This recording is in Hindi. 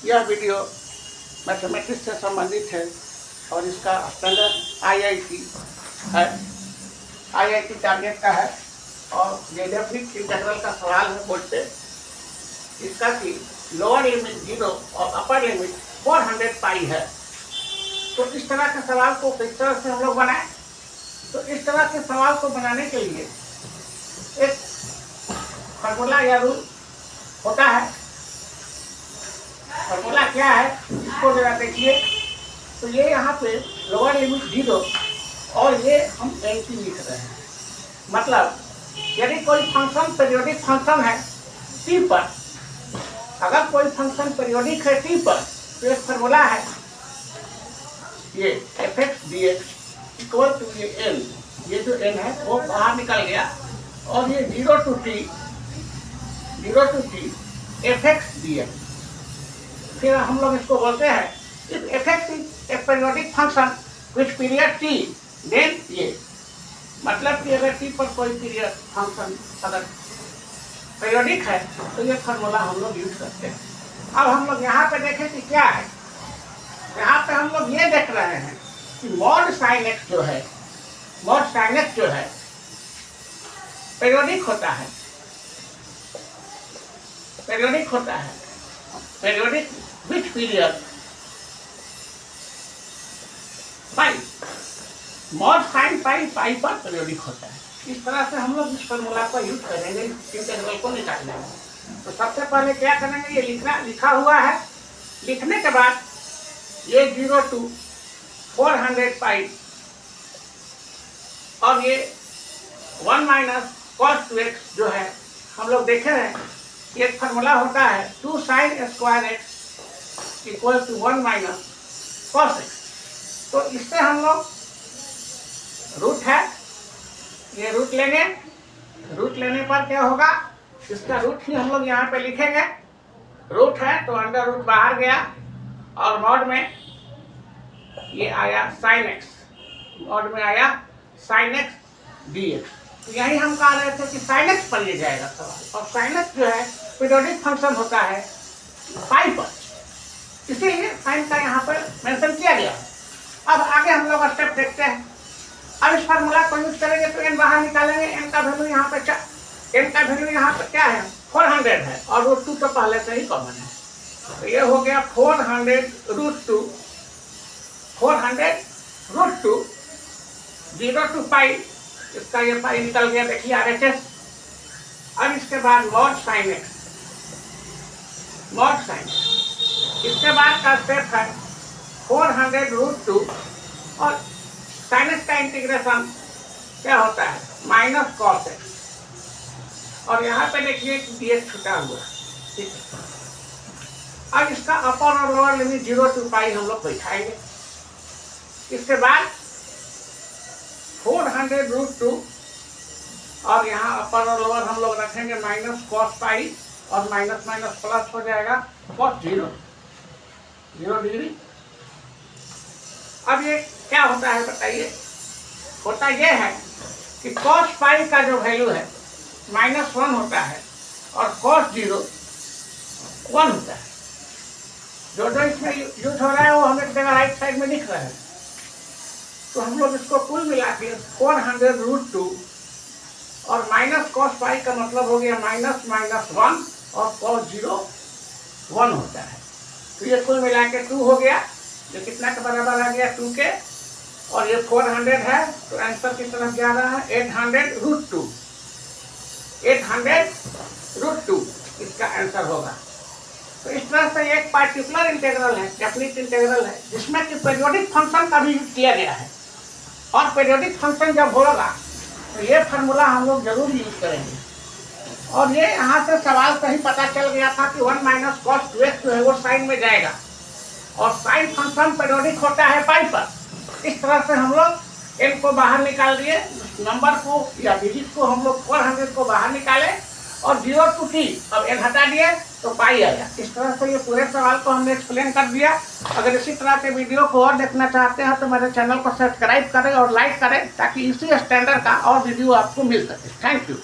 यह वीडियो मैथमेटिक्स से संबंधित है और इसका स्टैंडर्ड आईआईटी है, आईआईटी टारगेट का है और ये डेफिनिट इंटीग्रल का सवाल है बोर्ड पे। इसका कि लोअर लिमिट 0 और अपर लिमिट 400 पाई है। तो इस तरह के सवाल को किस तरह से हम लोग बनाएं? तो इस तरह के सवाल को बनाने के लिए एक फार्मूला या रूल होता है। फार्मूला क्या है इसको जरा देखिए। तो ये यहाँ पे लोअर लिमिट 0 और ये हम एंटी लिख रहे हैं। मतलब यदि कोई फंक्शन पीरियोडिक फंक्शन है t पर, अगर कोई फंक्शन पीरियोडिक है t पर, तो एक फार्मूला है ये fx dx इक्वल टू ये n, ये जो n है वो बाहर निकल गया और ये 0 to t fx dx। फिर हम लोग इसको बोलते हैं if fx is a periodic function which period t then ये, मतलब कि अगर t पर कोई पीरियड फंक्शन अगर पीरियोडिक है तो ये फार्मूला हम लोग यूज करते हैं। अब हम लोग यहाँ पे देखें कि क्या है। यहाँ पे हम लोग ये देख रहे हैं कि मॉड साइन एक्स जो है, मॉड साइन एक्स जो है पीरियोडिक होता है, पीरियोडिक होता है। Periodic which period pi, mod sine pi pi पर पीरियोडिक होता है। इस तरह से हम लोग इस फार्मूला को यूज करेंगे इंटीग्रल को निकालने में। तो सबसे पहले क्या करेंगे, ये लिखा हुआ है। लिखने के बाद ये 0 to 400 पाई और ये 1 माइनस cos 2x जो है हम लोग देखे हैं, एक फार्मूला होता है 2 sin square x equal to 1 minus cos x। तो इससे हम लोग रूट है, ये रूट लेंगे। रूट लेने पर क्या होगा, इसका रूट ही हम लोग यहाँ पे लिखेंगे। रूट है तो अंडर रूट बाहर गया और मॉड में ये आया sin x, मॉड में आया sin x dx। तो यही हम कह रहे थे कि sin x पर ले जाएगा सवाल, और sin x जो है पीरियोडिक फंक्शन होता है पाई पर, इसीलिए साइन का यहाँ पर मेंशन किया गया। अब आगे हम लोग स्टेप देखते हैं। अब इस फार्मूला को यूज करेंगे तो n बाहर निकालेंगे। n का वैल्यू यहाँ पे n का वैल्यू यहाँ पे क्या है, 400 है और रूट 2 तो पहले से ही कॉमन है। तो ये हो गया 400 रूट 2, 400 रूट 2 0 to पाई, इसका ये पाई निकल गया, देखिए RHS। अब इसके बाद mod sine x, mod sine, इसके बाद का स्टेप है 400 रूट 2 और साइन एक्स का इंटीग्रेशन क्या होता है माइनस कॉस एक्स, और यहाँ पे देखिए dx छुटा हुआ, ठीक है। अब इसका अपर और लोअर लिमिट 0 to पाई हम लोग बैठाएंगे। इसके बाद 400 रूट 2 और यहाँ अपर और लोअर हम लोग रखेंगे माइनस कॉस पाई, और माइनस माइनस प्लस हो जाएगा कॉस 0 डिग्री। अब ये क्या होता है बताइए। होता ये है कि कॉस पाई का जो वैल्यू है -1 होता है और कॉस 0 1 होता है। जो जो इसमें यूज हो रहा है वो हम एक जगह राइट साइड में लिख रहे हैं। तो हम लोग इसको कुल मिला के 400 रूट 2 और माइनस कॉस पाई का मतलब हो गया माइनस माइनस 1 और कॉस 0 1 होता है। तो ये कुल मिला के 2 हो गया, जो कितना के बराबर आ गया 2 के, और ये 400 है तो आंसर की तरफ जा रहा है 800 रूट 2, 800 रूट 2 इसका आंसर होगा। तो इस तरह से एक पार्टिकुलर इंटीग्रल है, डेफिनिट इंटीग्रल है, जिसमें कि पीरियोडिक फंक्शन का भी यूज किया गया है। और पीरियोडिक फंक्शन जब होगा तो ये फार्मूला हम लोग जरूर यूज करेंगे। और ये यहाँ से सवाल से ही पता चल गया था कि 1 माइनस cos 2x जो है वो साइन में जाएगा, और साइन फंक्शन पीरियोडिक होता है पाई पर। इस तरह से हम लोग n को बाहर निकाल दिए, नंबर को या डिजिट को हम लोग 400 को बाहर निकाले और 0 to t अब n हटा दिए तो पाई आया। इस तरह से ये पूरे सवाल को हमने एक्सप्लेन कर दिया। अगर इसी तरह के वीडियो को और देखना चाहते हैं तो मेरे चैनल को सब्सक्राइब करें और लाइक करें, ताकि इसी स्टैंडर्ड का और वीडियो आपको मिल सके। Thank you.